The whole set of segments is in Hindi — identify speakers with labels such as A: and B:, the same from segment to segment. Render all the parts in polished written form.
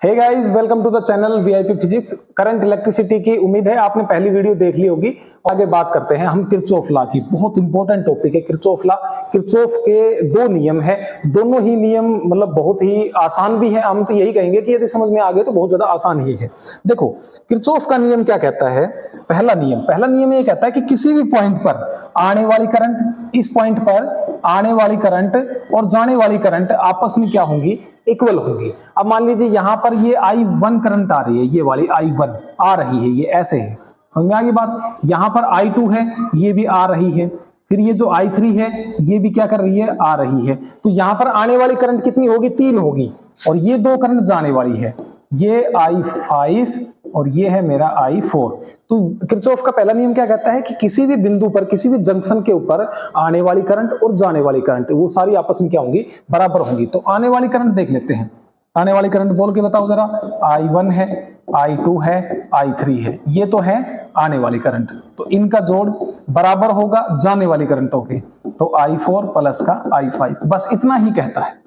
A: Hey guys, welcome to the channel VIP physics. Current electricity की उम्मीद है आपने पहली वीडियो देख ली होगी। आगे बात करते हैं हम किरचॉफ लॉ की। बहुत इंपॉर्टेंट टॉपिक है किरचॉफ लॉ। किरचॉफ के दो नियम है, दोनों ही नियम मतलब बहुत ही आसान भी है। हम तो यही कहेंगे कि यदि समझ में आ गए तो बहुत ज्यादा आसान ही है। देखो किरचॉफ का नियम क्या कहता है। पहला नियम ये कहता है कि किसी भी पॉइंट पर आने वाली करंट, इस पॉइंट पर आने वाली करंट और जाने वाली करंट आपस में क्या होंगी, इक्वल होगी। अब मान लीजिए यहां पर ये I1 करंट आ रही है, ये वाली I1 आ रही है, ये ऐसे है, समझ में आ गई बात। यहां पर I2 है, ये भी आ रही है। फिर ये जो I3 है, ये भी क्या कर रही है, आ रही है। तो यहां पर आने वाली करंट कितनी होगी, 3 होगी। और ये दो करंट जाने वाली है, ये I5 और ये है मेरा I4। तो किरचॉफ का पहला नियम क्या कहता है कि किसी भी बिंदु पर, किसी भी जंक्शन के ऊपर आने वाली करंट और जाने वाली करंट वो सारी आपस में क्या होंगी, बराबर होंगी। तो आने वाली करंट देख लेते हैं। आने वाली करंट बोल के बताओ जरा। I1 है, I2 है, I3 है, ये तो है आने वाली करंट। तो इनका जोड़ बराबर होगा जाने वाली करंटों के। तो I4 प्लस का I5, बस इतना ही कहता है।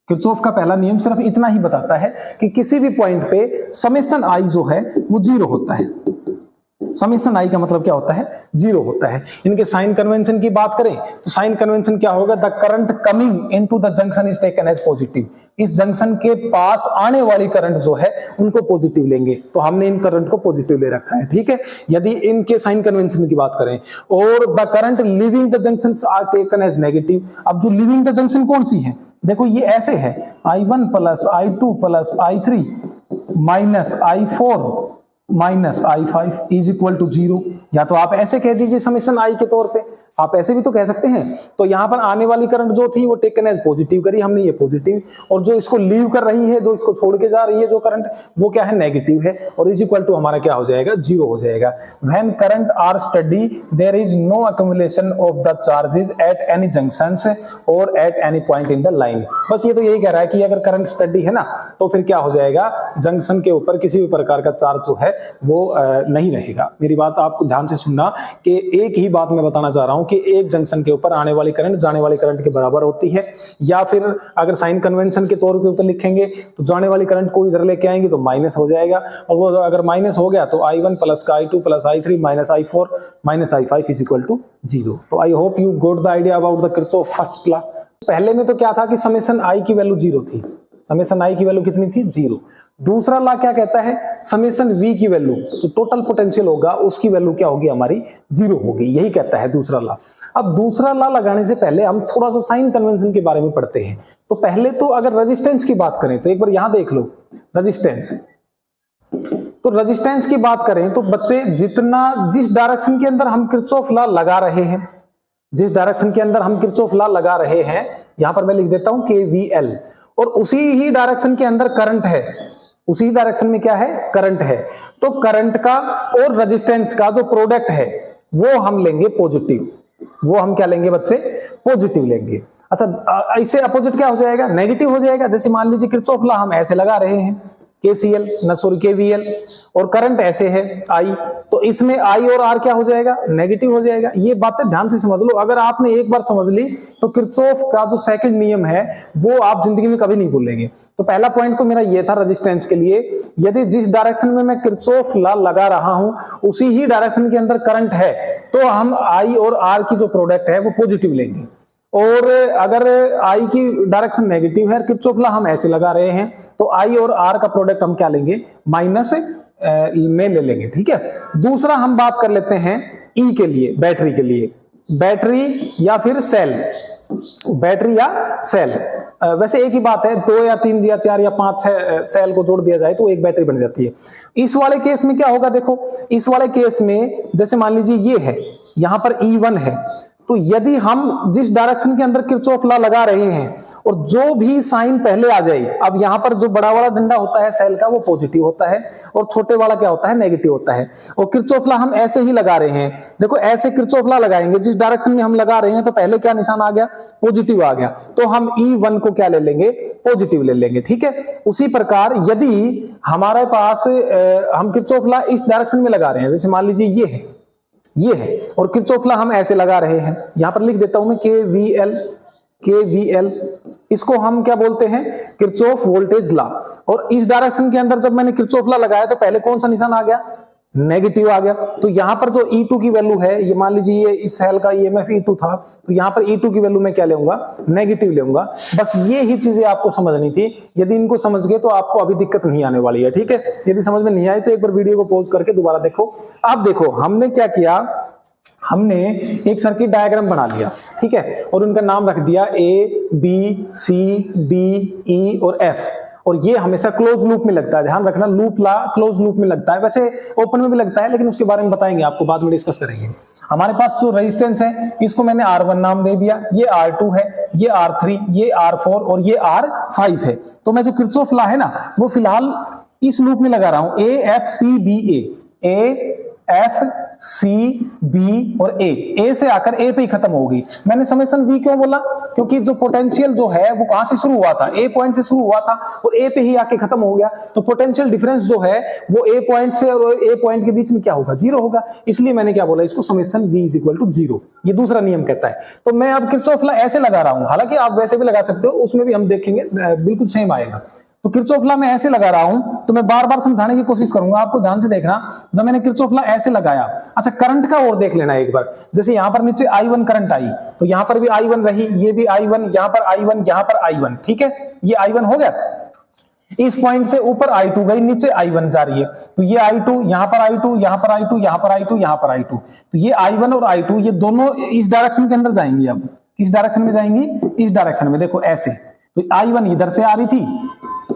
A: किरचॉफ का पहला नियम सिर्फ इतना ही बताता है कि किसी भी पॉइंट पे समेशन I जो है वो 0 होता है। समेशन I का मतलब क्या होता है, 0 होता है। इनके साइन कन्वेंशन की बात करें तो साइन कन्वेंशन क्या होगा, the current coming into the junction is taken as positive. इस जंक्शन के पास आने वाली करंट जो है उनको पॉजिटिव लेंगे, तो हमने इन करंट को पॉजिटिव ले रखा है, ठीक है। यदि इनके साइन कन्वेंशन की बात करें, और the current leaving the junction are taken as negative. अब जो लिविंग द जंक्शन कौन सी है, देखो ये ऐसे है, I1 plus I2 plus I3 minus I4 minus I5 is equal to 0। या तो आप ऐसे कह दीजिए समेशन I के तौर पे, आप ऐसे भी तो कह सकते हैं। तो यहां पर आने वाली करंट जो थी वो टेकन एज पॉजिटिव करी हमने, ये पॉजिटिव, और जो इसको लीव कर रही है, जो इसको छोड़ के जा रही है जो करंट, वो क्या है, नेगेटिव है। और इज इक्वल टू हमारा क्या हो जाएगा, 0 हो जाएगा। When current are steady there is no accumulation of the charges at any junctions और at any point in the line. बस ये तो यही कह रहा है कि अगर करंट स्टडी है ना, तो फिर क्या हो जाएगा, जंक्शन के ऊपर किसी भी प्रकार का चार्ज जो है वो नहीं रहेगा। मेरी बात आप ध्यान से सुनना कि एक ही बात मैं बताना चाह रहा हूं कि एक जंक्शन के ऊपर आने वाली करंट जाने वाली करंट के बराबर होती है। या फिर अगर साइन कन्वेंशन के तौर के ऊपर लिखेंगे तो जाने वाली करंट को इधर लेके आएंगे तो माइनस हो जाएगा, और वो अगर माइनस हो गया तो I1 प्लस का I2 plus I3 minus I4 minus I5 is equal to 0। तो I hope you got the idea about the Kirchhoff first law. पहले में तो क्या था कि समेशन I की वैल्यू 0 थी, समेशन I की वैल्यू कितनी थी, 0। दूसरा लॉ क्या कहता है, समेशन V की वैल्यू, तो टोटल पोटेंशियल होगा उसकी वैल्यू क्या होगी, हमारी 0 होगी, यही कहता है दूसरा लॉ। अब दूसरा लॉ लगाने से पहले हम थोड़ा सा साइन कन्वेंशन के बारे में पढ़ते हैं। तो पहले तो अगर रेजिस्टेंस की बात करें तो एक बार यहां देख लो, रेजिस्टेंस। तो रेजिस्टेंस की बात करें तो बच्चे जिस डायरेक्शन के अंदर हम किरचॉफ लॉ लगा रहे हैं, जिस डायरेक्शन के अंदर हम किरचॉफ लॉ लगा रहे हैं, यहां पर मैं लिख देता हूं KVL, और उसी ही डायरेक्शन के अंदर करंट है, उसी डायरेक्शन में क्या है, करंट है। तो करंट का और रेजिस्टेंस का जो प्रोडक्ट है वो हम लेंगे पॉजिटिव। वो हम क्या लेंगे बच्चे, पॉजिटिव लेंगे। अच्छा, इससे अपोजिट क्या हो जाएगा, नेगेटिव हो जाएगा। जैसे मान लीजिए किरचॉफ लॉ हम ऐसे लगा रहे हैं, KVL, और करंट ऐसे है I, तो इसमें I और R क्या हो जाएगा, नेगेटिव हो जाएगा। ये बातें ध्यान से समझ लो। अगर आपने एक बार समझ ली तो किरचॉफ का जो सेकंड नियम है वो आप जिंदगी में कभी नहीं भूलेंगे। तो पहला पॉइंट तो मेरा ये था रेजिस्टेंस के लिए, यदि जिस डायरेक्शन में मैं किरचॉफ लॉ लगा रहा हूं उसी ही डायरेक्शन के अंदर करंट है तो हम I और R की जो प्रोडक्ट है वो पॉजिटिव लेंगे। और अगर I की डायरेक्शन नेगेटिव है, किरचॉफ लॉ हम ऐसे लगा रहे हैं, तो I और R का प्रोडक्ट हम क्या लेंगे, माइनस में ले लेंगे, ठीक है। दूसरा हम बात कर लेते हैं E के लिए, बैटरी के लिए, बैटरी या फिर सेल, बैटरी या सेल। वैसे एक ही बात है, 2 या 3 या 4 या 5 सेल को जोड़ दिया जाए तो एक बैटरी बन जाती है। इस वाले केस में क्या होगा, देखो इस वाले केस में जैसे मान लीजिए ये है, यहां पर E1 है, तो यदि हम जिस डायरेक्शन के अंदर किरचॉफ लॉ लगा रहे हैं और जो भी साइन पहले आ जाए, अब यहां पर जो बड़ा वाला डंडा होता है सेल का वो पॉजिटिव होता है और छोटे वाला क्या होता है, नेगेटिव होता है। और किरचॉफ लॉ हम ऐसे ही लगा रहे हैं, देखो ऐसे किरचॉफ लॉ लगाएंगे, जिस डायरेक्शन में हम लगा रहे हैं तो पहले क्या निशान आ गया, पॉजिटिव आ गया, तो हम E1 को क्या ले लेंगे, पॉजिटिव ले लेंगे, ठीक है। उसी प्रकार यदि हमारे पास हम किरचॉफ लॉ इस डायरेक्शन में लगा रहे हैं, जैसे मान लीजिए ये है और किरचॉफ लॉ हम ऐसे लगा रहे हैं, यहां पर लिख देता हूं मैं KVL, KVL, इसको हम क्या बोलते हैं, किरचॉफ वोल्टेज लॉ। और इस डायरेक्शन के अंदर जब मैंने किरचॉफ लॉ लगाया तो पहले कौन सा निशान आ गया, नेगेटिव आ गया। तो यहां पर जो E2 की वैल्यू है, ये मान लीजिए ये इस सेल का EMF E2 था, तो यहां पर E2 की वैल्यू मैं क्या लेऊंगा, नेगेटिव लेऊंगा। बस ये ही चीजें आपको समझनी थी। यदि इनको समझ गए तो आपको अभी दिक्कत नहीं आने वाली है, ठीक है। यदि समझ में नहीं आई तो एक बार वीडियो को पॉज करके दोबारा देखो। अब देखो हमने क्या किया, हमने एक सर्किट डायग्राम बना लिया, ठीक है, और उनका नाम रख दिया A, B, C, D, E और F। और ये हमेशा क्लोज लूप में लगता है, ध्यान रखना, लूप ला क्लोज लूप में लगता है, वैसे ओपन में भी लगता है, लेकिन उसके बारे में बताएंगे आपको, बाद में डिस्कस करेंगे। हमारे पास जो रेजिस्टेंस है इसको मैंने R1 नाम दे दिया, ये R2 है, ये R3, ये R4 और ये R5 है। तो मैं जो किरचॉफ लॉ है ना वो फिलहाल इस लूप में लगा रहा हूं, A, F, C, B, A, A, F, C, B और A से आकर A पे ही खत्म होगी। मैंने समेशन V क्यों बोला, क्योंकि जो पोटेंशियल जो है वो कहां से शुरू हुआ था, A पॉइंट से शुरू हुआ था और A पे ही आके खत्म हो गया। तो पोटेंशियल डिफरेंस जो है वो A पॉइंट से और A पॉइंट के बीच में क्या होगा, जीरो होगा। इसलिए मैंने क्या बोला, इसको summation V is equal to zero, ये दूसरा नियम कहता है। तो मैं अब किरचॉफ लॉ ऐसे लगा रहा हूं, हालांकि आप वैसे भी लगा सकते हो, उसमें भी हम देखेंगे बिल्कुल सेम आएगा। तो किरचॉफ लॉ मैं ऐसे लगा रहा हूं, तो मैं बार बार समझाने की कोशिश करूंगा, आपको ध्यान से देखना। जब मैंने किरचॉफ लॉ ऐसे लगाया, अच्छा करंट का और देख लेना एक बार। जैसे यहां पर नीचे I1 करंट आई, तो यहां पर भी I1 रही, ये भी I1, यहां पर I1, यहां पर I1, ठीक है, ये I1 हो गया। इस पॉइंट से ऊपर I2 गई, नीचे I1 जा रही है, तो ये I2, यहां पर I2, यहां पर I2, यहां पर I2, यहां पर I2, तो ये I1 और I2 ये दोनों इस डायरेक्शन के अंदर जाएंगी। अब किस डायरेक्शन में जाएंगी, इस डायरेक्शन में, देखो ऐसे। तो I1 इधर से आ रही थी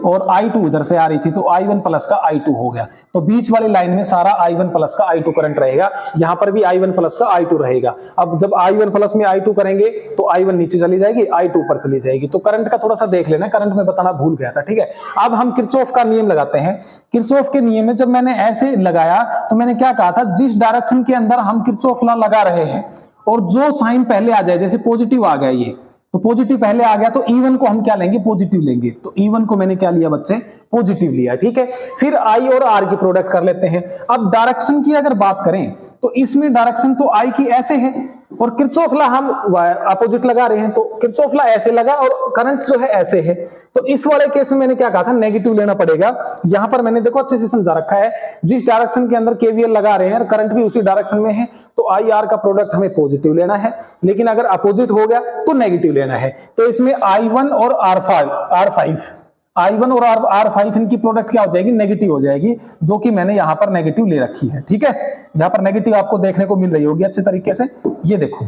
A: और I2 इधर से आ रही थी, तो I1 प्लस का I2 हो गया। तो बीच वाली लाइन में सारा I1 प्लस का I2 करंट रहेगा, यहां पर भी I1 प्लस का I2 रहेगा। अब जब I1 प्लस में I2 करेंगे तो I1 नीचे चली जाएगी, I2 ऊपर चली जाएगी। तो करंट का थोड़ा सा देख लेना, करंट में बताना भूल गया था, ठीक है। अब हम किरचॉफ का नियम लगाते हैं। किरचॉफ के नियम में जब मैंने ऐसे लगाया तो मैंने क्या कहा था, जिस डायरेक्शन के अंदर हम किरचॉफ लॉ लगा रहे हैं और जो साइन पहले आ जाए, जैसे पॉजिटिव आ गया ये, तो पॉजिटिव पहले आ गया तो E1 को हम क्या लेंगे, पॉजिटिव लेंगे। तो E1 को मैंने क्या लिया बच्चे, पॉजिटिव लिया, ठीक है। फिर I और R की प्रोडक्ट कर लेते हैं। अब डायरेक्शन की अगर बात करें तो इसमें डायरेक्शन तो I की ऐसे है और किरचॉफ लॉ हम अपोजिट लगा रहे हैं, तो किरचॉफ लॉ ऐसे लगा और करंट जो है ऐसे है। तो इस वाले केस में मैंने क्या कहा था, नेगेटिव लेना पड़ेगा। यहां पर मैंने देखो अच्छे से समझा रखा है, जिस डायरेक्शन के अंदर KVL लगा रहे हैं और करंट भी उसी डायरेक्शन में है, तो IR का प्रोडक्ट हमें पॉजिटिव लेना है। लेकिन अगर अपोजिट हो गया तो नेगेटिव लेना है। तो इसमें I1 और I1 और R5 इनकी प्रोडक्ट क्या हो जाएगी, नेगेटिव हो जाएगी, जो कि मैंने यहां पर नेगेटिव ले रखी है, ठीक है। यहां पर नेगेटिव आपको देखने को मिल रही होगी अच्छे तरीके से, ये देखो।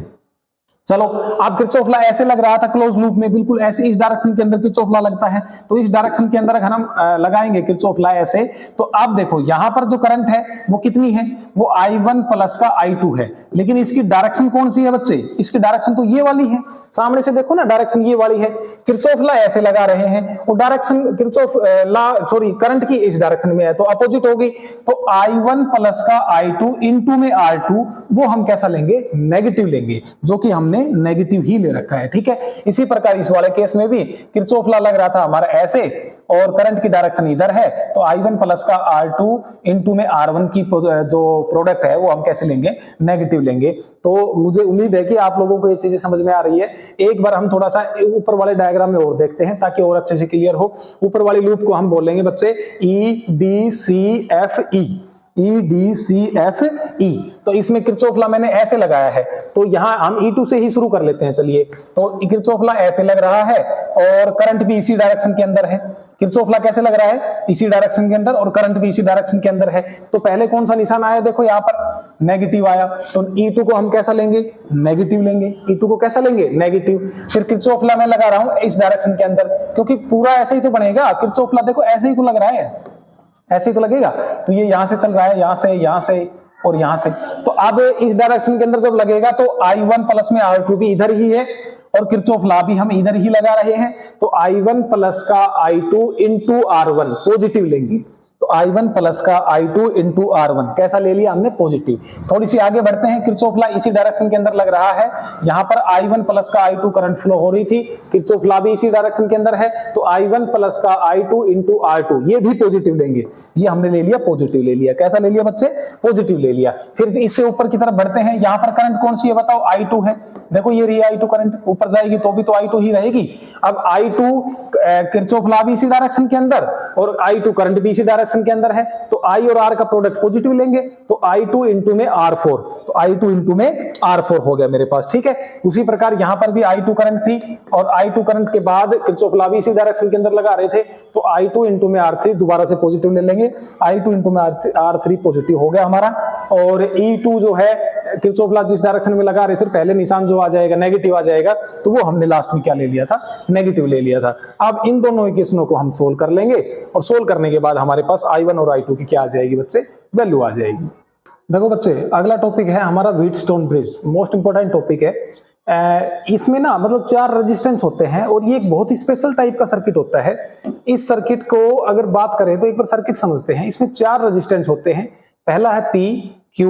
A: चलो, अब किरचॉफ लॉ ऐसे लग रहा था क्लोज लूप में, बिल्कुल ऐसे इस डायरेक्शन के अंदर किरचॉफ लॉ लगता है। तो इस डायरेक्शन के अंदर अगर हम लगाएंगे किरचॉफ लॉ ऐसे, तो अब देखो यहां पर जो करंट है वो कितनी है, वो I1 प्लस का I2 है। लेकिन इसकी डायरेक्शन कौन सी है बच्चे, इसकी डायरेक्शन तो ये वाली है, सामने से देखो ना, डायरेक्शन ये वाली है। किरचॉफ लॉ ऐसे लगा रहे हैं और डायरेक्शन किरचॉफ लॉ करंट की इस डायरेक्शन में है, तो अपोजिट होगी। तो I1 प्लस का I2 इनटू में R2, वो हम कैसा लेंगे, नेगेटिव लेंगे, जो कि हमने नेगेटिव ही ले रखा है, ठीक है। इसी प्रकार इस वाले केस में भी किरचॉफ लॉ लग रहा था हमारा ऐसे और करंट की डायरेक्शन इधर है, तो I1 प्लस का R2 इनटू में R1 की जो प्रोडक्ट है वो हम कैसे लेंगे, नेगेटिव लेंगे। तो मुझे उम्मीद है कि आप लोगों को ये चीजें समझ में आ रही है। एक बार हम थोड़ा सा ऊपर वाले डायग्राम में और देखते हैं ताकि और अच्छे से क्लियर हो। ऊपर वाली लूप को हम बोलेंगे बच्चे EDCFE, EDCFE। तो इसमें किरचॉफ लॉ मैंने ऐसे लगाया है, तो यहां हम E2 से ही शुरू कर लेते हैं। चलिए, तो किरचॉफ लॉ ऐसे लग रहा है और करंट भी इसी डायरेक्शन के अंदर है। किरचॉफ लॉ कैसे लग रहा है, इसी डायरेक्शन के अंदर, और करंट भी इसी डायरेक्शन के अंदर है। तो पहले कौन सा निशान आया, देखो यहाँ पर नेगेटिव आया, तो E2 को हम कैसा लेंगे, नेगेटिव लेंगे। E2 को कैसा लेंगे, नेगेटिव। फिर किरचॉफ लॉ मैं लगा रहा हूं इस डायरेक्शन के अंदर, क्योंकि पूरा ऐसे ही तो बनेगा। किरचॉफ लॉ देखो ऐसे ही तो लग रहा है, ऐसे ही तो लगेगा। तो ये यहां से चल रहा है, यहां से और यहां से। तो अब इस डायरेक्शन के अंदर जब लगेगा तो I1 प्लस में R2 भी इधर ही है और किरचॉफ लॉ भी हम इधर ही लगा रहे हैं। तो I1 प्लस का I2 इंटू R1 पॉजिटिव लेंगे। तो तो I1 प्लस का I2 इंटू R1 कैसा ले लिया हमने, पॉजिटिव। थोड़ी सी आगे बढ़ते हैं, किरचॉफ लॉ इसी डायरेक्शन के अंदर लग रहा है। यहाँ पर I1 प्लस का I2 करंट फ्लो हो रही थी, किरचॉफ लॉ भी इसी डायरेक्शन के अंदर है, तो I1 प्लस का I2 इंटू R2 ये भी पॉजिटिव लेंगे। ये हमने ले लिया पॉजिटिव ले लिया, कैसा ले लिया बच्चे, पॉजिटिव ले लिया। फिर इससे ऊपर की तरफ बढ़ते हैं, यहाँ पर करंट कौन सी है बताओ, I2 है। देखो ये रही I2 करंट, ऊपर जाएगी तो भी तो I2 ही रहेगी। अब I2 किरचॉफ लॉ भी इसी डायरेक्शन के अंदर और I2 करंट भी इसी डायरेक्शन के अंदर है, तो I और R का प्रोडक्ट पॉजिटिव लेंगे, तो I2 इंटू में R4, तो I2 इंटू में R4 हो गया मेरे पास, ठीक है। उसी प्रकार यहां पर भी I2 करंट थी और I2 करंट के बाद किरचॉफ लॉ भी इसी डायरेक्शन के अंदर लगा रहे थे, तो I2 इंटू में R3 दोबारा से पॉजिटिव ले लेंगे, I2 इंटू में R3 पॉजिटिव हो गया हमारा। और E2 जो है किरचॉफ लॉ जिस डायरेक्शन में लगा रहे थे, पहले निशान जो आ जाएगा नेगेटिव आ जाएगा, तो वो हमने लास्ट में क्या ले लिया था, नेगेटिव ले लिया था। अब इन दोनों इक्वेशनों को हम सोल्व कर लेंगे और सोल्व करने के बाद हमारे पास I1 और I2 की क्या आ जाएगी बच्चे, वैल्यू आ जाएगी। देखो बच्चे अगला टॉपिक है हमारा Wheatstone bridge, most important topic है। इसमें ना मतलब 4 रेजिस्टेंस होते हैं और ये एक बहुत ही स्पेशल टाइप का सर्किट होता है। इस सर्किट को अगर बात करें तो एक बार सर्किट समझते हैं। इसमें 4 रेजिस्टेंस होते हैं, पहला है P, Q,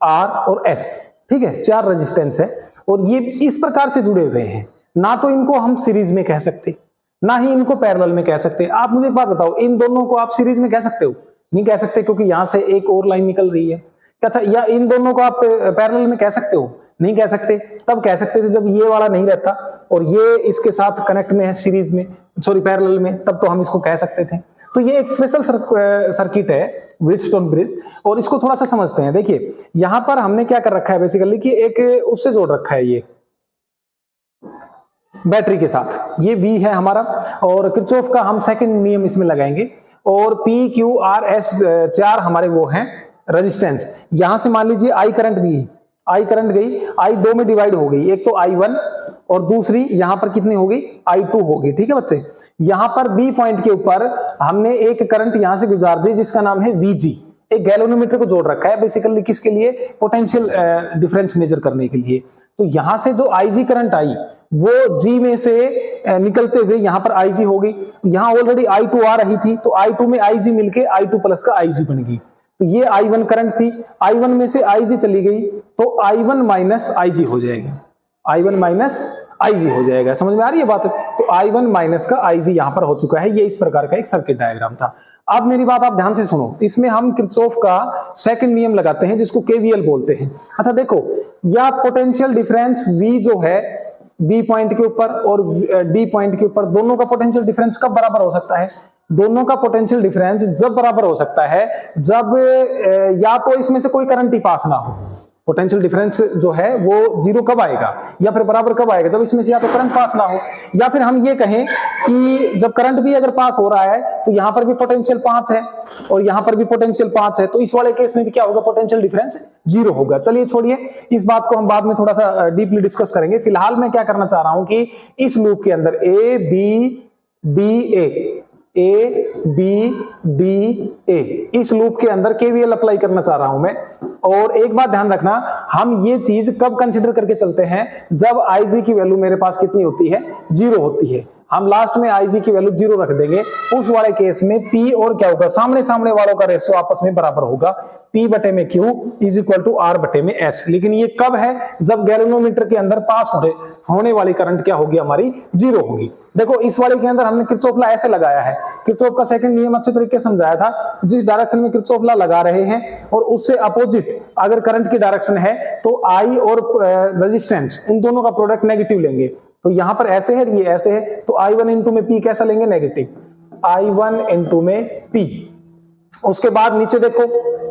A: R और S, ठीक है, 4 रेजिस्टेंस है और ये इस प्रकार से जुड़े हुए हैं, ना तो इनको हम सीरीज में कह सकते, ना ही इनको पैरेलल में कह सकते। आप मुझे एक बात बताओ, इन दोनों को आप सीरीज में कह सकते हो? नहीं कह सकते, क्योंकि यहां से एक और लाइन निकल रही है। अच्छा, या इन दोनों को आप पैरेलल में कह सकते हो? नहीं कह सकते। तब कह सकते थे जब ये वाला नहीं रहता और ये इसके साथ कनेक्ट में है सीरीज में, सॉरी पैरेलल में, तब तो हम इसको कह सकते थे। तो ये एक स्पेशल सर्किट है व्हीटस्टोन ब्रिज, और इसको थोड़ा सा समझते हैं। देखिए यहां पर हमने क्या कर रखा है बेसिकली कि एक उससे जोड़ रखा है, ये बैटरी के साथ, ये V है हमारा, और किरचॉफ का हम सेकंड नियम इसमें लगाएंगे, और P, Q, R, S 4 हमारे वो हैं रेजिस्टेंस। यहां से मान लीजिए I करंट भी, I करंट गई, I 2 में डिवाइड हो गई, एक तो I1 और दूसरी यहां पर कितनी होगी, I2 होगी, ठीक है बच्चे। यहां पर B पॉइंट के ऊपर हमने एक करंट यहां से गुजार दी जिसका नाम है VG, एक गैल्वेनोमीटर को जोड़ रखा है बेसिकली, किसके लिए, पोटेंशियल डिफरेंस मेजर करने के लिए। तो यहां से जो IG करंट आई वो G में से निकलते हुए यहां पर IG हो गई, यहां ऑलरेडी I2 आ रही थी, तो I2 में IG मिलके I2 प्लस का IG बन गई। तो ये I1 करंट थी, I1 में से IG चली गई, तो I1 माइनस IG हो जाएगा, I1 माइनस IG हो जाएगा। समझ में आ रही है बात? तो I1 माइनस का IG यहां पर हो चुका है। ये इस प्रकार का एक सर्किट डायग्राम था। अब मेरी बात आप ध्यान से सुनो, इसमें हम किरचॉफ का सेकंड नियम लगाते हैं जिसको KVL बोलते हैं। अच्छा देखो, या पोटेंशियल डिफरेंस V जो है B पॉइंट के ऊपर और D पॉइंट के ऊपर, दोनों का पोटेंशियल डिफरेंस कब बराबर हो सकता है? दोनों का पोटेंशियल डिफरेंस जब बराबर हो सकता है जब या तो इसमें से कोई करंट ही पास ना हो। पोटेंशियल डिफरेंस जो है वो जीरो कब आएगा या फिर बराबर कब आएगा? जब इसमें से या तो करंट पास ना हो, या फिर हम ये कहें कि जब करंट भी अगर पास हो रहा है तो यहां पर भी पोटेंशियल 5 है और यहां पर भी पोटेंशियल 5 है, तो इस वाले केस में भी क्या होगा, पोटेंशियल डिफरेंस 0 होगा। चलिए छोड़िए, इस बात को हम बाद में थोड़ा सा डीपली डिस्कस करेंगे। फिलहाल मैं क्या करना चाह रहा हूं कि इस लूप के अंदर A B D A इस लूप के अंदर KVL अप्लाई करना चाह रहा हूं मैं। और एक बात ध्यान रखना, हम ये चीज कब कंसिडर करके चलते हैं, जब IG की वैल्यू मेरे पास कितनी होती है, 0 होती है। हम लास्ट में IG की वैल्यू 0 रख देंगे। उस वाले केस में P और क्या होगा, सामने सामने वालों का रेशियो आपस में बराबर होगा, P बटे में Q is equal to R बटे में S। लेकिन ये कब है, जब गैल्वेनोमीटर के अंदर पास होने वाली करंट क्या होगी, हमारी 0 होगी। देखो इस वाले के अंदर हमने किरचॉफ लॉ ऐसे लगाया है, किरचॉफ का सेकंड नियम अच्छे तरीके से समझाया था। जिस डायरेक्शन में किरचॉफ लॉ लगा रहे हैं और उससे अपोजिट अगर करंट की डायरेक्शन है तो I और रेजिस्टेंस इन दोनों का प्रोडक्ट नेगेटिव लेंगे। तो यहां पर ऐसे है, ये ऐसे है, तो I1 इंटू में P कैसा लेंगे, नेगेटिव, I1 इंटू में P। उसके बाद नीचे देखो,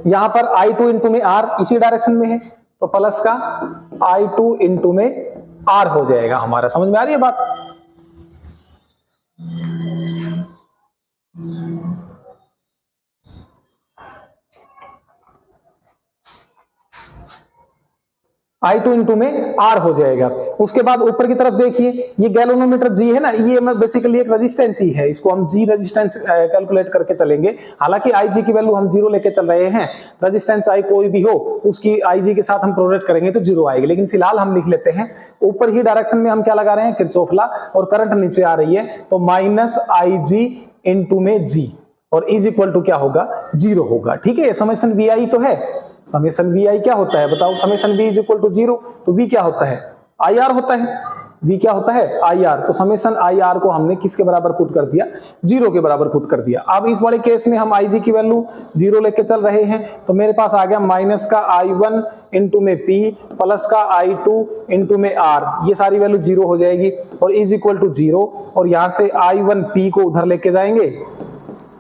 A: यहां पर I2 इंटू में R इसी डायरेक्शन में है, तो प्लस का I2 इंटू में R हो जाएगा हमारा। समझ में आ रही है बात? I2 इंटू में R हो जाएगा। उसके बाद ऊपर की तरफ देखिए, ये गैल्वेनोमीटर G है ना, ये बेसिकली एक रेजिस्टेंस ही है, इसको हम G रेजिस्टेंस कैलकुलेट करके चलेंगे। हालांकि IG की वैल्यू हम 0 लेके चल रहे हैं, रेजिस्टेंस I कोई भी हो उसकी IG के साथ हम प्रोडक्ट करेंगे तो 0 आएगी। लेकिन फिलहाल हम लिख लेते हैं, ऊपर ही डायरेक्शन में हम क्या लगा रहे हैं, किरचॉफ लॉ, और करंट नीचे आ रही है तो माइनस IG इंटू में G। और इज इक्वल टू क्या होगा, 0 होगा। ठीक है, समेशन वी आई तो है, समेशन वी आई क्या होता है बताओ, summation V is equal to 0, तो वी क्या होता है, आई आर होता है, वी क्या होता है, आई आर। तो समेशन आई आर को हमने किसके बराबर पुट कर दिया, 0 के बराबर पुट कर दिया। अब इस वाले केस में हम आई जी की वैल्यू 0 लेके चल रहे हैं, तो मेरे पास आ गया माइनस का I1 इंटू में P प्लस का I2 इंटू में R, ये सारी वैल्यू 0 हो जाएगी और इज इक्वल टू 0, और यहां से I1 P को उधर लेके जाएंगे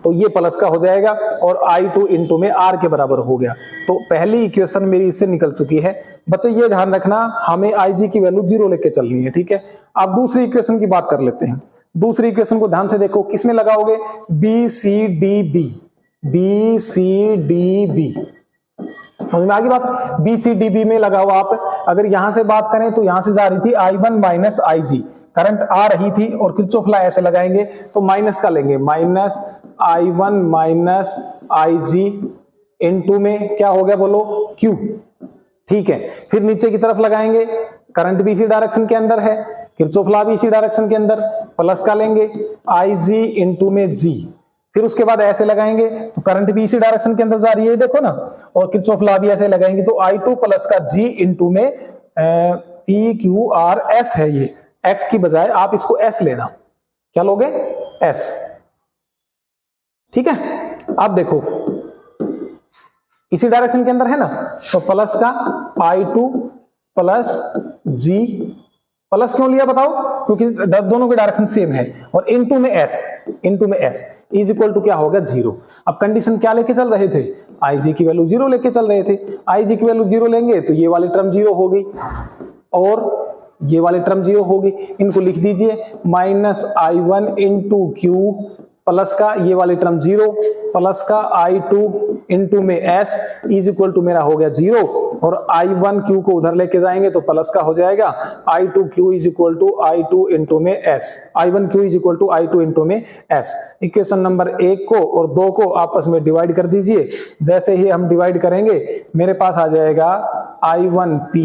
A: तो ये प्लस का हो जाएगा और I2 इंटू में R के बराबर हो गया। तो पहली इक्वेशन मेरी इससे निकल चुकी है। बच्चे ये ध्यान रखना, हमें IG की वैल्यू 0 लेके चलनी है। ठीक है, अब दूसरी इक्वेशन की बात कर लेते हैं। दूसरी इक्वेशन को ध्यान से देखो, किसमें लगाओगे, BCDB, BCDB, समझ में आ गई बात, BCDB में लगाओ आप। अगर यहां से बात करें तो यहां से जा रही थी I1 माइनस IG, करंट आ रही थी और किरचॉफ लॉ ऐसे लगाएंगे तो माइनस का लेंगे, minus I1 minus IG into में क्या हो गया बोलो, Q। ठीक है, फिर नीचे की तरफ लगाएंगे, करंट भी इसी डायरेक्शन के अंदर है, किरचॉफ लॉ भी इसी डायरेक्शन के अंदर, प्लस का लेंगे IG इनटू में G। फिर उसके बाद ऐसे लगाएंगे तो करंट भी इसी डायरेक्शन के अंदर जा रही है, देखो ना, और किरचॉफ लॉ भी ऐसे लगाएंगे तो I2 प्लस का G इनटू में PQRS है, ये X की बजाय आप इसको S लेना, क्या लोगे, S। ठीक है, अब देखो इसी डायरेक्शन के अंदर है ना, तो प्लस का I2 प्लस G, प्लस क्यों लिया बताओ, क्योंकि दोनों के डायरेक्शन सेम है, और इनटू में S, इनटू में S इज इक्वल टू क्या होगा, 0। अब कंडीशन क्या लेके चल रहे थे, IG की वैल्यू 0 लेके चल रहे थे। IG की वैल्यू 0 लेंगे तो ये वाली टर्म 0 हो गई और ये वाली टर्म 0 होगी। इनको लिख दीजिए, minus I1 into Q plus का ये वाली टर्म 0 प्लस का I2 इंटू में S इज इक्वल टू मेरा हो गया 0, और I1 Q को उधर लेके जाएंगे तो प्लस का हो जाएगा, I2 Q is equal to I2 into में S, I1 Q is equal to I2 into में S। इक्वेशन नंबर 1 को और 2 को आपस में डिवाइड कर दीजिए। जैसे ही हम डिवाइड करेंगे मेरे पास आ जाएगा I1 P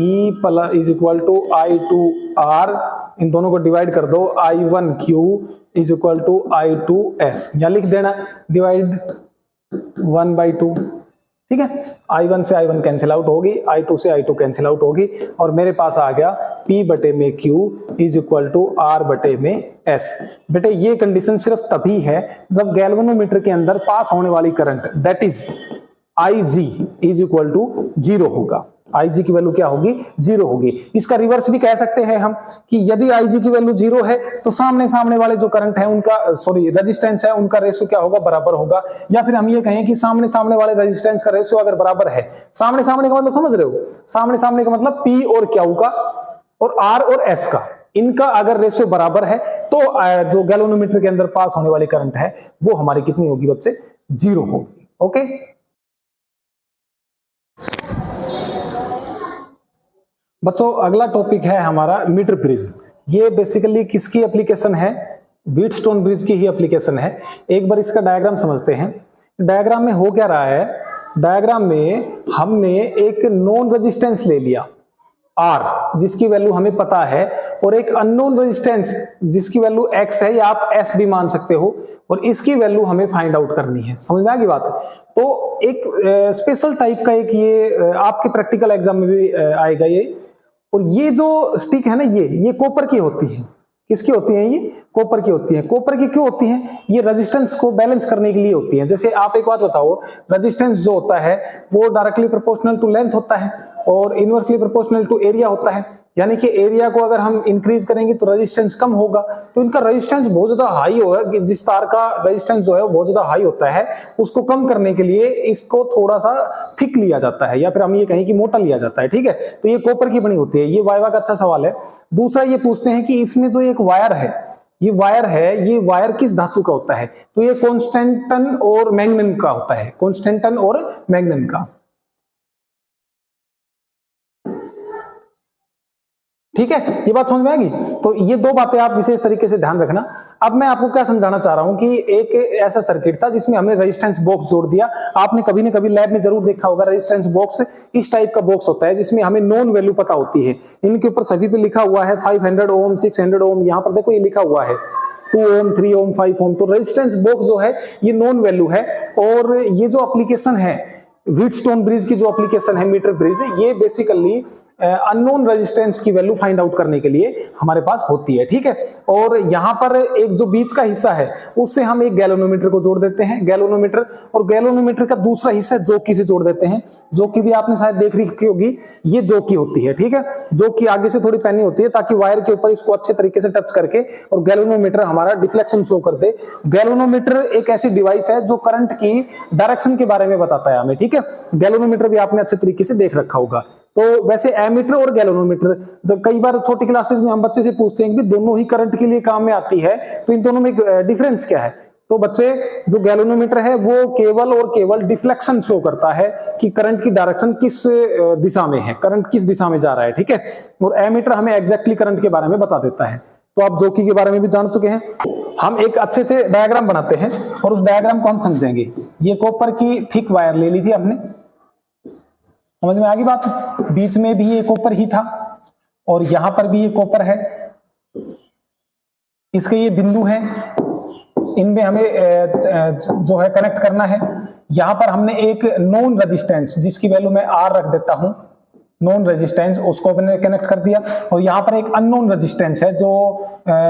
A: plus is equal to I2 R, इन दोनों को डिवाइड कर दो, I1 Q is equal to I2 S, या लिख देना डिवाइड 1/2। ठीक है, I1 से I1 कैंसिल आउट होगी, I2 से I2 कैंसिल आउट होगी, और मेरे पास आ गया P बटे में Q is equal to R बटे में S। बेटे ये कंडीशन सिर्फ तभी है जब गैल्वेनोमीटर के अंदर पास होने वाली current that is IG is equal to 0 होगा। IG की वैल्यू क्या होगी, 0 होगी। इसका रिवर्स भी कह सकते हैं हम कि यदि IG की वैल्यू 0 है तो सामने वाले जो करंट है उनका रेजिस्टेंस है उनका रेशियो क्या होगा, बराबर होगा। या फिर हम ये कहें कि सामने वाले रेजिस्टेंस का रेशियो अगर बराबर है, सामने का मतलब समझ रहे हो, सामने का मतलब P और Q का और R और S का, इनका अगर रेशियो बराबर है तो जो गैल्वेनोमीटर के अंदर पास होने वाली करंट है वो हमारी कितनी होगी बच्चे, 0 होगी। ओके, बच्चों अगला टॉपिक है हमारा मीटर ब्रिज। ये बेसिकली किसकी एप्लीकेशन है, व्हीटस्टोन ब्रिज की ही एप्लीकेशन है। एक बार इसका डायग्राम समझते हैं। डायग्राम में हो क्या रहा है, डायग्राम में हमने एक नॉन रेजिस्टेंस ले लिया R जिसकी वैल्यू हमें पता है, और एक अननोन रेजिस्टेंस जिसकी वैल्यू X है या आप S भी मान सकते हो, और इसकी वैल्यू हमें फाइंड आउट करनी है। समझ में आ गई बात है। तो एक स्पेशल टाइप का एक ये आपके प्रैक्टिकल एग्जाम में भी आएगा ये, और ये जो स्टिक है ना ये कॉपर की होती है। किसकी होती है, ये कॉपर की होती है। कॉपर की क्यों होती है, ये रेजिस्टेंस को बैलेंस करने के लिए होती है। जैसे आप एक बात बताओ, रेजिस्टेंस जो होता है वो डायरेक्टली प्रोपोर्शनल टू लेंथ होता है और इनवर्सली प्रोपोर्शनल टू एरिया होता है। यानी कि एरिया को अगर हम इंक्रीज करेंगे तो रेजिस्टेंस कम होगा। तो इनका रेजिस्टेंस बहुत ज्यादा हाई होगा, जिस तार का रेजिस्टेंस जो है वो बहुत ज्यादा हाई होता है, उसको कम करने के लिए इसको थोड़ा सा थिक लिया जाता है, या फिर हम ये कहें कि मोटा लिया जाता है। ठीक है, तो ये कॉपर की बनी होती है। ये वाइवा का अच्छा सवाल है। दूसरा ये पूछते हैं कि इसमें जो एक वायर है, ये वायर किस धातु का होता है, तो ये कॉन्स्टेंटन और मैग्नेन का होता है, कॉन्स्टेंटन और मैग्नेन का। ठीक है, ये बात समझ में आएगी। तो ये दो बातें आप विशेष तरीके से ध्यान रखना। अब मैं आपको क्या समझाना चाह रहा हूं कि एक ऐसा सर्किट था जिसमें हमने रेजिस्टेंस बॉक्स जोड़ दिया। आपने कभी न कभी लैब में जरूर देखा होगा, रेजिस्टेंस बॉक्स इस टाइप का बॉक्स होता है जिसमें हमें नॉन वैल्यू पता होती है। इनके ऊपर सभी पे लिखा हुआ है 500 ओम, 600 ओम, यहाँ पर देखो ये लिखा हुआ है। 2 ओम 3 ओम 5 ओम। तो रेजिस्टेंस बॉक्स जो है ये नॉन वैल्यू है। और ये जो एप्लीकेशन है व्हीटस्टोन ब्रिज की, जो एप्लीकेशन है मीटर ब्रिज, ये बेसिकली अननोन रेजिस्टेंस की वैल्यू फाइंड आउट करने के लिए हमारे पास होती है, ठीक है। और यहां पर एक जो बीच का हिस्सा है उससे हम एक गैल्वेनोमीटर को जोड़ देते हैं, गैल्वेनोमीटर, और गैल्वेनोमीटर का दूसरा हिस्सा जोकी से जोड़ देते हैं। जोकी भी आपने शायद देख रखी होगी, ये जोकी होती है, ठीक है। जोकी आगे से थोड़ी पैनी होती है ताकि वायर के ऊपर इसको अच्छे तरीके से टच करके और गैल्वेनोमीटर हमारा डिफ्लेक्शन शो कर दे। गैल्वेनोमीटर एक ऐसी डिवाइस है जो करंट की डायरेक्शन के बारे में बताता है हमें, ठीक है। गैल्वेनोमीटर भी आपने अच्छे तरीके से देख रखा होगा। तो वैसे एमीटर और गैल्वेनोमीटर, जब कई बार छोटी क्लासेस में हम बच्चे से पूछते हैं कि दोनों ही करंट के लिए काम में आती है, तो इन दोनों में डिफरेंस क्या है। तो बच्चे, जो गैल्वेनोमीटर है वो केवल और केवल डिफ्लेक्शन शो करता है कि करंट की डायरेक्शन किस दिशा में है, करंट किस दिशा में जा रहा है, ठीक है। और एमीटर हमें एग्जैक्टली करंट के बारे में बता देता है। तो आप जोकी के बारे में भी जान चुके हैं। हम एक अच्छे से डायग्राम बनाते हैं और उस डायग्राम को हम समझेंगे। ये कॉपर की थिक वायर ले ली थी हमने, समझ में आ गई बात। बीच में भी ये कॉपर ही था और यहां पर भी ये कॉपर है। इसके ये बिंदु हैं, इनमें हमें जो है कनेक्ट करना है। यहां पर हमने एक नॉन रेजिस्टेंस, जिसकी वैल्यू मैं R रख देता हूं, नॉन रेजिस्टेंस, उसको मैंने कनेक्ट कर दिया। और यहां पर एक अननोन रेजिस्टेंस है जो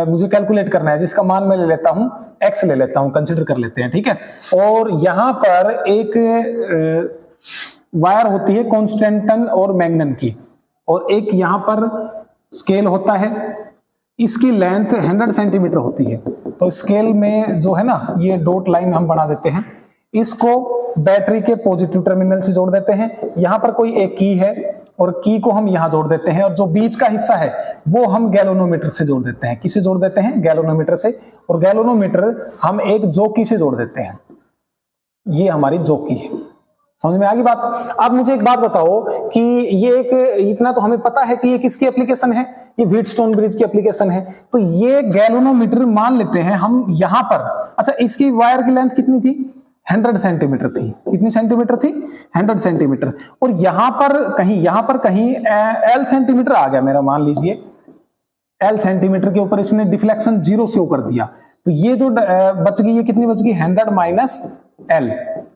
A: मुझे कैलकुलेट करना है, जिसका मान मैं ले लेता हूं X ले लेता हूं, कंसिडर कर लेते हैं, ठीक है। और यहां पर एक वायर होती है कॉन्स्टेंटन और मैग्नन की, और एक यहां पर स्केल होता है, इसकी लेंथ 100 सेंटीमीटर होती है। तो स्केल में जो है ना, ये डॉट लाइन हम बना देते हैं, इसको बैटरी के पॉजिटिव टर्मिनल से जोड़ देते हैं। यहां पर कोई एक की है और की को हम यहां जोड़ देते हैं, और जो बीच का हिस्सा है वो हम गैल्वेनोमीटर से जोड़ देते हैं। किससे जोड़ देते हैं? गैल्वेनोमीटर से। और गैल्वेनोमीटर हम एक जोकी से जोड़ देते हैं, ये हमारी जोकी है। समझ में आ गई बात। अब मुझे एक बात बताओ कि ये एक, इतना तो हमें पता है कि ये किसकी एप्लीकेशन है, ये व्हीटस्टोन ब्रिज की एप्लीकेशन है। तो ये गैल्वेनोमीटर मान लेते हैं हम यहां पर। अच्छा, इसकी वायर की लेंथ कितनी थी? 100 सेंटीमीटर थी। कितनी सेंटीमीटर थी? 100 सेंटीमीटर। और यहां पर कहीं L सेंटीमीटर आ गया मेरा, मान लीजिए L सेंटीमीटर के ऊपर इसने डिफ्लेक्शन 0 शो कर दिया। तो ये जो बच गई, ये कितनी बच गई? 100 माइनस L,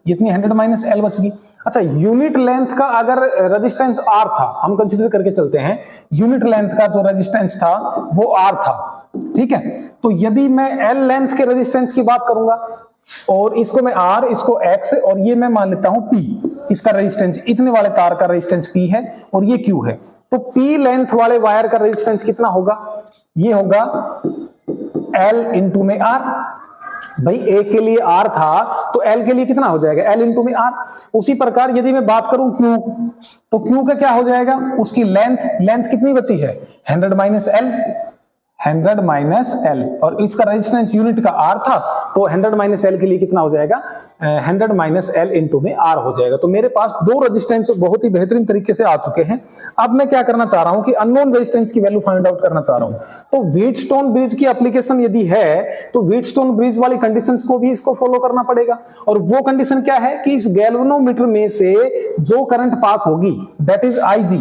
A: इतनी 100 माइनस L बच गई। अच्छा, यूनिट लेंथ का अगर रेजिस्टेंस R था, हम कंसीडर करके चलते हैं, यूनिट लेंथ का जो रेजिस्टेंस था वो R था, ठीक है। तो यदि मैं L लेंथ के रेजिस्टेंस की बात करूंगा, और इसको मैं R, इसको X, और ये मैं मान लेता हूं P, इसका रेजिस्टेंस, इतने वाले तार का रेजिस्टेंस P है और ये Q है। तो P लेंथ वाले वायर का रेजिस्टेंस कितना होगा? ये होगा L इंटू में R। भाई A के लिए R था तो L के लिए कितना हो जाएगा? L इंटू में R। उसी प्रकार यदि मैं बात करूं Q, तो Q का क्या हो जाएगा? उसकी लेंथ कितनी बची है? 100 माइनस L, 100 माइनस L, और इसका रेजिस्टेंस यूनिट का R था, तो 100 माइनस L के लिए कितना हो जाएगा? 100 माइनस L इंटू में R हो जाएगा। तो मेरे पास दो रेजिस्टेंस बहुत ही बेहतरीन तरीके से आ चुके हैं। अब मैं क्या करना चाह रहा हूं कि अननोन रेजिस्टेंस की वैल्यू फाइंड आउट करना चाह रहा हूं। तो व्हीटस्टोन ब्रिज की एप्लीकेशन यदि है, तो व्हीटस्टोन ब्रिज वाली कंडीशंस को भी इसको फॉलो करना पड़ेगा। और वो कंडीशन क्या है कि इस गैल्वेनोमीटर में से जो करंट पास होगी, दैट इज IG,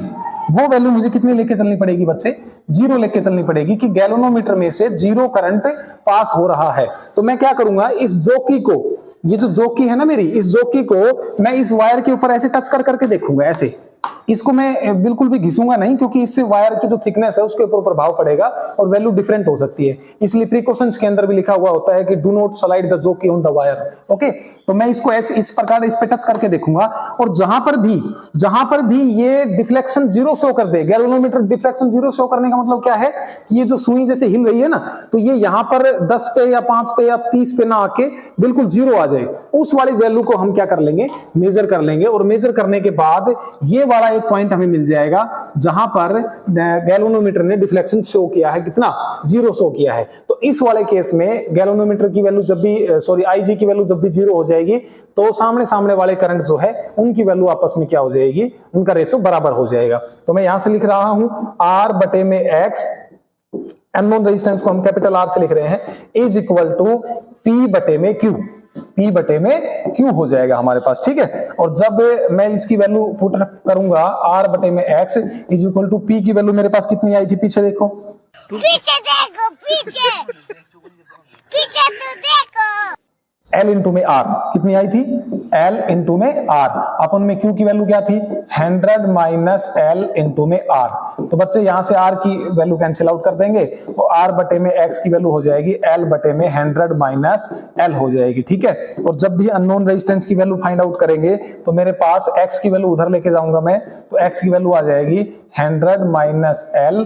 A: वो वैल्यू मुझे कितनी लेके चलनी पड़ेगी बच्चे? 0 लेके चलनी पड़ेगी, कि गैल्वेनोमीटर में से 0 करंट पास हो रहा है। तो मैं क्या करूंगा, इस जोकी को, ये जो जोकी है ना मेरी, इस जोकी को मैं इस वायर के ऊपर ऐसे टच कर करके देखूंगा, ऐसे। इसको मैं बिल्कुल भी घिसूंगा नहीं, क्योंकि इससे वायर की जो थिकनेस है उसके ऊपर प्रभाव पड़ेगा और वैल्यू डिफरेंट हो सकती है। इसलिए प्रिकॉशंस के अंदर भी लिखा हुआ होता है कि डू नॉट स्लाइड द जोकी ऑन द वायर। ओके, तो मैं इसको ऐसे इस प्रकार इस पे टच करके देखूंगा, और जहां पर भी ये डिफ्लेक्शन 0 शो कर दे, गैल्वेनोमीटर डिफ्लेक्शन 0 शो करने का मतलब क्या है कि ये जो सुई जैसे हिल रही है ना, तो ये यहां पर 10 पे या 5 पे या 30 पे ना आके बिल्कुल 0 आ जाए, उस वाली वैल्यू को हम क्या कर लेंगे? मेजर कर लेंगे। और मेजर करने के बाद ये वाला एक पॉइंट हमें मिल जाएगा जहां पर गैल्वेनोमीटर ने डिफ्लेक्शन शो किया है, कितना? 0 शो किया है। तो इस वाले केस में गैल्वेनोमीटर की वैल्यू जब भी, IG की वैल्यू जब भी 0 हो जाएगी, तो सामने वाले करंट जो है उनकी वैल्यू आपस में क्या हो जाएगी? उनका रेशो बराबर हो जाएगा। तो मैं यहां से लिख रहा हूं R बटे में X, अननोन रेजिस्टेंस को हम कैपिटल R से लिख रहे हैं, इज इक्वल टू P बटे में Q, P बटे में Q हो जाएगा हमारे पास, ठीक है। और जब मैं इसकी वैल्यू पुट करूंगा R बटे में X is equal to P की वैल्यू मेरे पास कितनी आई थी? पीछे देखो,
B: पीछे देखो, पीछे पीछे तो देखो।
A: L इंटू में R कितनी आई थी? L इंटू में R। अपन में Q की वैल्यू क्या थी? 100 माइनस L इंटू में R। तो बच्चे यहां से R की वैल्यू कैंसिल आउट कर देंगे तो R बटे में X की वैल्यू हो जाएगी L बटे में 100 माइनस L हो जाएगी। ठीक है। और जब भी अननोन रेजिस्टेंस की वैल्यू फाइंड आउट करेंगे तो मेरे पास X की वैल्यू उधर लेके जाऊंगा मैं, तो X की वैल्यू आ जाएगी 100 माइनस L,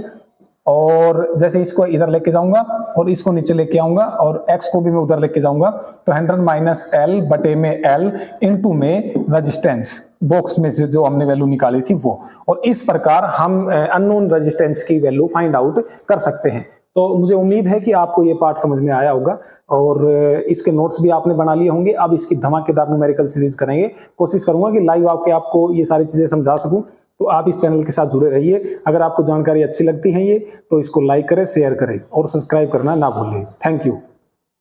A: और जैसे इसको इधर लेके जाऊंगा और इसको नीचे लेके आऊंगा और x को भी मैं उधर लेके जाऊंगा तो 100 माइनस एल बटे में l इंटू में रेजिस्टेंस बॉक्स में से जो हमने वैल्यू निकाली थी वो। और इस प्रकार हम अननोन रेजिस्टेंस की वैल्यू फाइंड आउट कर सकते हैं। तो मुझे उम्मीद है कि आपको ये पार्ट समझ में आया होगा और इसके नोट्स भी आपने बना लिए होंगे। अब इसकी धमाकेदार न्यूमेरिकल सीरीज करेंगे। कोशिश करूंगा कि लाइव आके आपको ये सारी चीजें समझा सकूं। तो आप इस चैनल के साथ जुड़े रहिए। अगर आपको जानकारी अच्छी लगती है ये तो इसको लाइक करें, शेयर करें और सब्सक्राइब करना ना भूलें। Thank you.